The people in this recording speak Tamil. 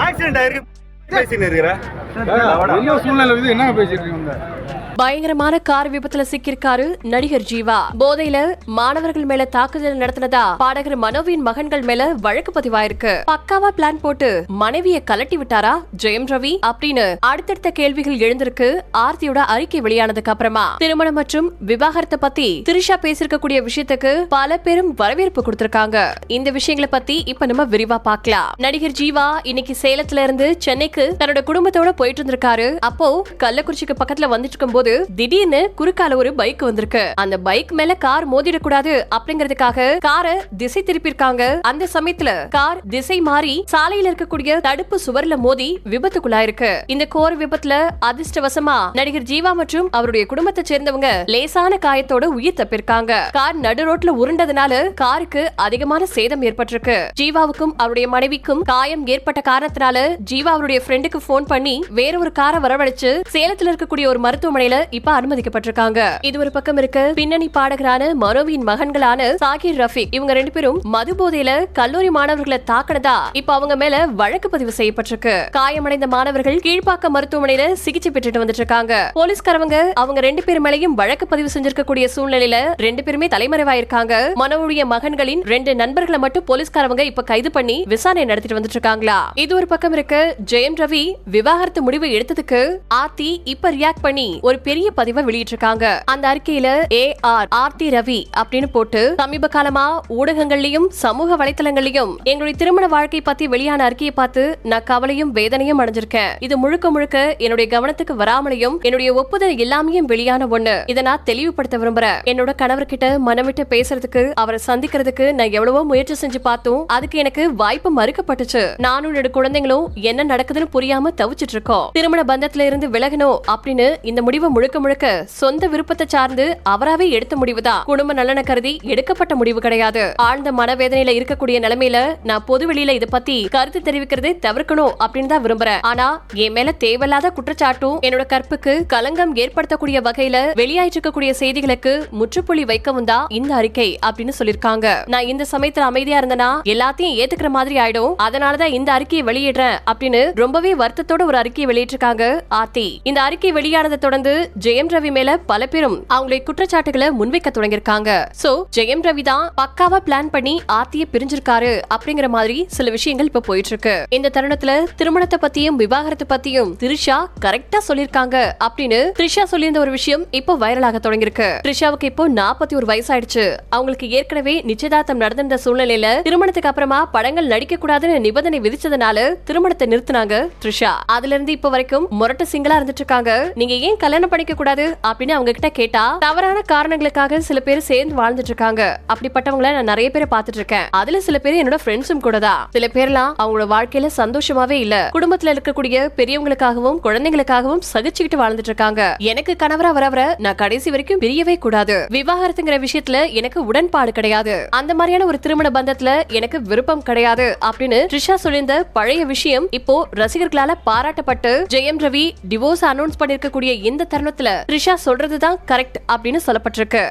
ஆக்சிடென்ட் ஆயிருக்கு பேசின்னு இருக்கிற சூழ்நிலை என்ன பேசிட்டு இருக்கீங்க? பயங்கரமான கார் விபத்துல சிக்கியிருக்காரு நடிகர் ஜீவா. போதையில மாணவர்கள் மேல தாக்குதல் நடத்தினதா பாடகர் மனோவின் மகன்கள் மேல வழக்கு பதிவாயிருக்கு. பக்காவா பிளான் போட்டு மனைவிய கலட்டி விட்டாரா ஜெயம் ரவி அப்படின்னு அடுத்தடுத்த கேள்விகள் எழுந்திருக்கு. ஆர்த்தியோட அறிக்கை வெளியானதுக்கு அப்புறமா திருமணம் மற்றும் விவாகரத்தை பத்தி திரிஷா பேசிருக்கக்கூடிய விஷயத்துக்கு பல பேரும் வரவேற்பு கொடுத்திருக்காங்க. இந்த விஷயங்களை பத்தி இப்ப நம்ம விரிவா பார்க்கலாம். நடிகர் ஜீவா இன்னைக்கு சேலத்துல இருந்து சென்னைக்கு தன்னோட குடும்பத்தோட போயிட்டு இருந்திருக்காரு. அப்போ கள்ளக்குறிச்சிக்கு பக்கத்துல வந்துட்டு இருக்கும் போது திடீர்னு குறுக்கால ஒரு பைக் வந்திருக்கு. அந்த பைக் மேல கார் மோதிடக்கூடாது அப்படிங்கறதுக்காக காரை திசை திருப்பிருக்காங்க. அந்த சமயத்துல கார் திசை மாறி சாலையில இருக்கக்கூடிய தடுப்பு சுவர்ல மோதி விபத்துக்குள்ளாயிருக்கு. இந்த கோர விபத்துல அதிர்ஷ்டவசமா நடிகர் ஜீவா மற்றும் அவருடைய குடும்பத்தை சேர்ந்தவங்க லேசான காயத்தோட உயிர் தப்பிருக்காங்க. கார் நடு ரோட்ல உருண்டதுனால காருக்கு அதிகமான சேதம் ஏற்பட்டிருக்கு. ஜீவாவுக்கும் அவருடைய மனைவிக்கும் காயம் ஏற்பட்ட காரணத்தினால ஜீவா அவருடைய ஃப்ரெண்டுக்கு போன் பண்ணி வேற ஒரு காரை வரவழைச்சு சேலத்துல இருக்கக்கூடிய ஒரு மருத்துவமனையில இப்ப அனுமதிக்கப்பட்டிருக்காங்க. இது ஒரு பக்கம் இருக்க, பின்னணி பாடகரான மனோவின் மகன்களான சாகிர் ரஃபீக் இவங்க ரெண்டு பேரும் மது போதையில கல்லூரி மாணவர்களை தாக்கினதா இப்ப அவங்க மேல வழக்கு பதிவு செய்யப்பட்டிருக்கு. காயமடைந்த மாணவர்கள் கீழ்ப்பாக்க மருத்துவமனையில சிகிச்சை பெற்றுட்டு வந்துட்டு இருக்காங்க. போலீஸ்காரவங்க அவங்க ரெண்டு பேர் மேலையும் வழக்கு பதிவு செஞ்சிருக்கக்கூடிய சூழ்நிலையில ரெண்டு பேருமே தலைமறைவாயிருக்காங்க. மனோவுடைய மகன்களின் ரெண்டு நண்பர்களை மட்டும் போலீஸ்காரவங்க இப்ப கைது பண்ணி விசாரணை நடத்திட்டு வந்துட்டு இருக்காங்களா. இது ஒரு பக்கம் இருக்க, ஜெயம் ரவி விவாகரத்து முடிவு எடுத்ததுக்கு ஆர்த்தி இப்ப ரியாக்ட் பண்ணி ஒரு பெரிய பதிவை வெளியிட்டிருக்காங்க. அந்த அறிக்கையில ஆர்த்தி ரவி அப்படின்னு போட்டு சமீப காலமா ஊடகங்கள்லயும் சமூக வலைத்தளங்கள்லயும் எங்களுடைய திருமண வாழ்க்கை பத்தி வெளியான அறிக்கையை பார்த்து நான் கவலையும் வேதனையும் அடைஞ்சிருக்கேன். இது முழுக்க முழுக்க என்னுடைய கவனத்துக்கு வராமலையும் என்னுடைய ஒப்புதல் இல்லாமையும் வெளியான ஒண்ணு. இதை நான் தெளிவுபடுத்த விரும்புறேன். என்னோட கணவர்கிட்ட மனம் விட்டு பேசுறதுக்கு, அவரை சந்திக்கிறதுக்கு நான் எவ்வளவோ முயற்சி செஞ்சு பார்த்தோம். அதுக்கு எனக்கு வாய்ப்பு மறுக்கப்பட்டுச்சு. நானும் என்னோட குழந்தைங்களும் என்ன நடக்குதுன்னு புரியாம தவிச்சிட்டு இருக்கோம். திருமண பந்தத்துல இருந்து விலகணும் அப்படின்னு இந்த முடிவு முழுக்க முழுக்க சொந்த விருப்பத்தை சார்ந்து அவராவே எடுத்த முடிவுதான். குடும்ப நலன கருதி எடுக்கப்பட்ட முடிவு கிடையாது. ஆழ்ந்த மனவேதனையில இருக்கக்கூடிய நிலைமையில நான் பொது வெளியில இதை பத்தி கருத்து தெரிவிக்கிறதை தவிர்க்கணும் அப்படின்னு தான் விரும்புறேன். ஆனா என் மேல தேவையில்லாத குற்றச்சாட்டும் என்னோட கற்புக்கு களங்கம் ஏற்படுத்தக்கூடிய வகையில வெளியாயிட்டு இருக்கக்கூடிய செய்திகளுக்கு முற்றுப்புள்ளி வைக்கவும் தான் இந்த அறிக்கை அப்படின்னு சொல்லிருக்காங்க. நான் இந்த சமயத்துல அமைதியா இருந்தனா எல்லாத்தையும் ஏத்துக்கிற மாதிரி ஆயிடும். அதனாலதான் இந்த அறிக்கையை வெளியிடுறேன் அப்படின்னு ரொம்பவே வருத்தத்தோட ஒரு அறிக்கையை வெளியிட்டிருக்காங்க ஆர்த்தி. இந்த அறிக்கை வெளியானதை தொடர்ந்து ஜெயம் ரவி மேல பல பேரும் அவங்களுடைய குற்றச்சாட்டுகளை முன்வைக்க தொடங்கியிருக்காங்க. சோ ஜெயம் ரவி தான் பக்காவா பிளான் பண்ணி ஆர்த்தியை பிரிஞ்சிருக்காரு அப்படிங்கிற மாதிரி சில விஷயங்கள் இப்ப போயிட்டு இருக்கு. இந்த தருணத்துல திருமணத்தை பத்தியும் விவாகரத்து பத்தியும் திரிஷா கரெக்டா சொல்லிருக்காங்க அப்படின்னு திரிஷா சொல்லியிருந்த ஒரு விஷயம் இப்போ வைரலாக தொடங்கியிருக்கு. திரிஷாவுக்கு இப்போ 41 வயசாயிடுச்சு. அவங்களுக்கு ஏற்கனவே நிச்சயதார்த்தம் நடந்திருந்த சூழ்நிலையில திருமணத்துக்கு அப்புறமா படங்கள் நடிக்க கூடாதுன்னு நிபந்தனை விதிச்சதுனால திருமணத்தை நிறுத்தினாங்க திரிஷா. அதுல இருந்து இப்ப வரைக்கும் முரட்டு சிங்களா இருந்துட்டு இருக்காங்க. நீங்க ஏன் கல்யாணம் பண்ணிக்க கூடாது அப்படின்னு அவங்க கிட்ட கேட்டா தவறான காரணங்களுக்காக சில பேர் சேர்ந்து வாழ்ந்துட்டு இருக்காங்க. அப்படிப்பட்டவங்களை நான் நிறைய பேரை பார்த்துட்டு இருக்கேன். அதுல சில பேர் என்னோட ஃப்ரெண்ட்ஸும் கூட தான். சில பேர்லாம் அவங்களோட வாழ்க்கையில சந்தோஷமாவே இல்ல. குடும்பத்துல இருக்கக்கூடிய பெரியவங்களுக்காகவும் குழந்தைங்களுக்காகவும் சகிச்சுக்கிட்டு வாழ்ந்துட்டு இருக்காங்க. எனக்கு கணவரா வரவர நான் கடைசி வரைக்கும் பிரியவே கூடாது. விவாகரத்துங்கிற விஷயத்துல எனக்கு உடன்பாடு கிடையாது. அந்த மாதிரியான ஒரு திருமண பந்தத்துல எனக்கு விருப்பம் கிடையாது அப்படின்னு த்ரிஷா சொல்லியிருந்த பழைய விஷயம் இப்போ ரசிகர்களால பாராட்டப்பட்டு ஜெயம் ரவி டிவோர்ஸ் அனௌன்ஸ் பண்ணிருக்கக்கூடிய இந்த தருணத்துல த்ரிஷா சொல்றதுதான் கரெக்ட் அப்படின்னு சொல்லப்பட்டிருக்கு.